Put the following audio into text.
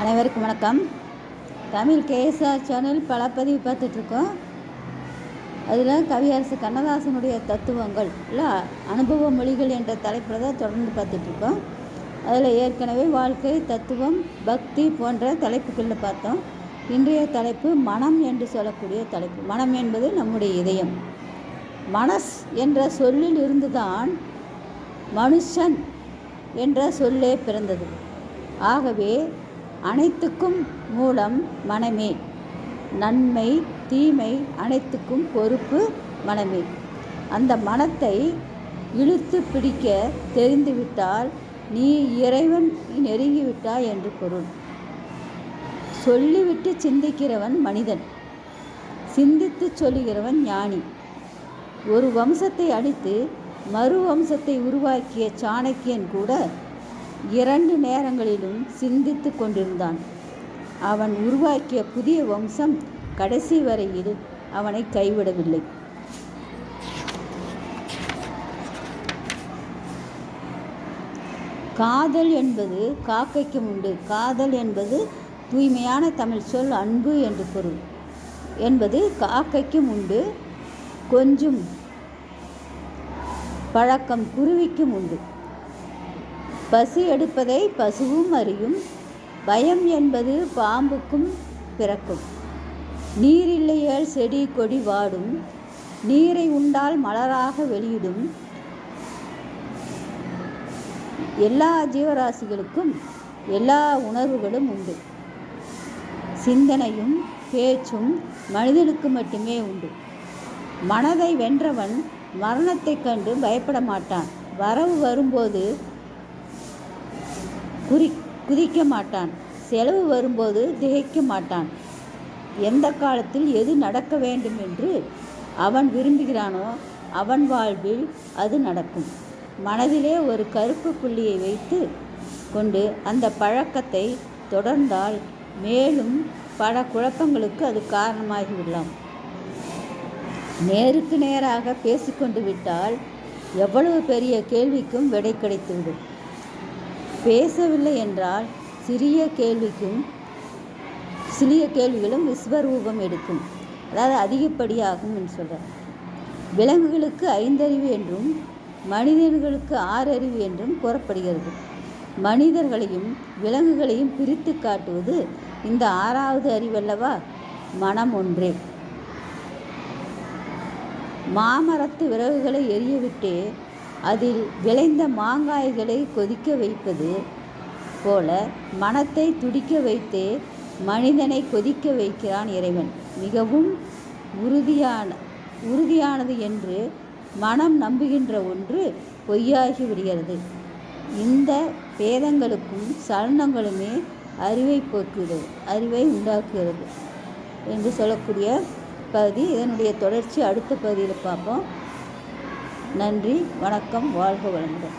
அனைவருக்கும் வணக்கம். Tamil KSR channel பல பதிவு பார்த்துட்ருக்கோம். அதில் கவியரசு கண்ணதாசனுடைய தத்துவங்கள் இல்லை அனுபவ மொழிகள் என்ற தலைப்பில் தான் தொடர்ந்து பார்த்துட்ருக்கோம். அதில் ஏற்கனவே வாழ்க்கை, தத்துவம், பக்தி போன்ற தலைப்புகளில் பார்த்தோம். இன்றைய தலைப்பு மனம் என்று சொல்லக்கூடிய தலைப்பு. மனம் என்பது நம்முடைய இதயம். மனஸ் என்ற சொல்லில் இருந்துதான் மனுஷன் என்ற சொல்லே பிறந்தது. ஆகவே அனைத்துக்கும் மூலம் மனமே. நன்மை தீமை அனைத்துக்கும் பொறுப்பு மனமே. அந்த மனத்தை இழுத்து பிடிக்க தெரிந்துவிட்டால் நீ இறைவன் நெருங்கிவிட்டாய் என்று பொருள். சொல்லிவிட்டு சிந்திக்கிறவன் மனிதன், சிந்தித்து சொல்லுகிறவன் ஞானி. ஒரு வம்சத்தை அடித்து மறு வம்சத்தை உருவாக்கிய சாணக்கியன் கூட 2 நேரங்களிலும் சிந்தித்து கொண்டிருந்தான். அவன் உருவாக்கிய புதிய வம்சம் கடைசி வரையில் அவனை கைவிடவில்லை. காதல் என்பது காக்கைக்கும் உண்டு. காதல் என்பது தூய்மையான தமிழ் சொல். அன்பு என்று பொருள். என்பது காக்கைக்கும் உண்டு. கொஞ்சம் பழக்கம் குருவிக்கும் உண்டு. பசி எடுப்பதை பசுவும் அறியும். பயம் என்பது பாம்புக்கும் பிறக்கும். நீர் இல்லையேல் செடி கொடி வாடும். நீரை உண்டால் மலராக வெளியிடும். எல்லா ஜீவராசிகளுக்கும் எல்லா உணர்வுகளும் உண்டு. சிந்தனையும் பேச்சும் மனிதனுக்கு மட்டுமே உண்டு. மனதை வென்றவன் மரணத்தை கண்டு பயப்பட மாட்டான். வரவு வரும்போது குதிக்க மாட்டான். செலவு வரும்போது திகைக்க மாட்டான். எந்த காலத்தில் எது நடக்க வேண்டும் என்று அவன் விரும்புகிறானோ அவன் வாழ்வில் அது நடக்கும். மனதிலே ஒரு கருப்பு புள்ளியை வைத்து கொண்டு அந்த பழக்கத்தை தொடர்ந்தால் மேலும் பல குழப்பங்களுக்கு அது காரணமாகிவிடலாம். நேருக்கு நேராக பேசிக்கொண்டு விட்டால் எவ்வளவு பெரிய கேள்விக்கும் விடை கிடைத்துவிடும். பேசவில்லை என்றால் சிறிய கேள்விகளும் விஸ்வரூபம் எடுக்கும், அதாவது அதிகப்படியாகும் என்று சொல்கிறார். விலங்குகளுக்கு 5 அறிவு என்றும் மனிதர்களுக்கு 6 அறிவு என்றும் கூறப்படுகிறது. மனிதர்களையும் விலங்குகளையும் பிரித்து காட்டுவது இந்த 6வது அறிவல்லவா, மனம் ஒன்றே. மாமரத்து விறகுகளை எரியவிட்டு அதில் விளைந்த மாங்காய்களை கொதிக்க வைப்பது போல மனத்தை துடிக்க வைத்தே மனிதனை கொதிக்க வைக்கிறான் இறைவன். மிகவும் உறுதியானது என்று மனம் நம்புகின்ற ஒன்று பொய்யாகி விடுகிறது. இந்த பேதங்களுக்கும் சலனங்களுமே அறிவை போக்குகிறது, அறிவை உண்டாக்குகிறது என்று சொல்லக்கூடிய பகுதி. இதனுடைய தொடர்ச்சி அடுத்த பகுதியில் பார்ப்போம். நன்றி, வணக்கம், வாழ்க வளமுடன்.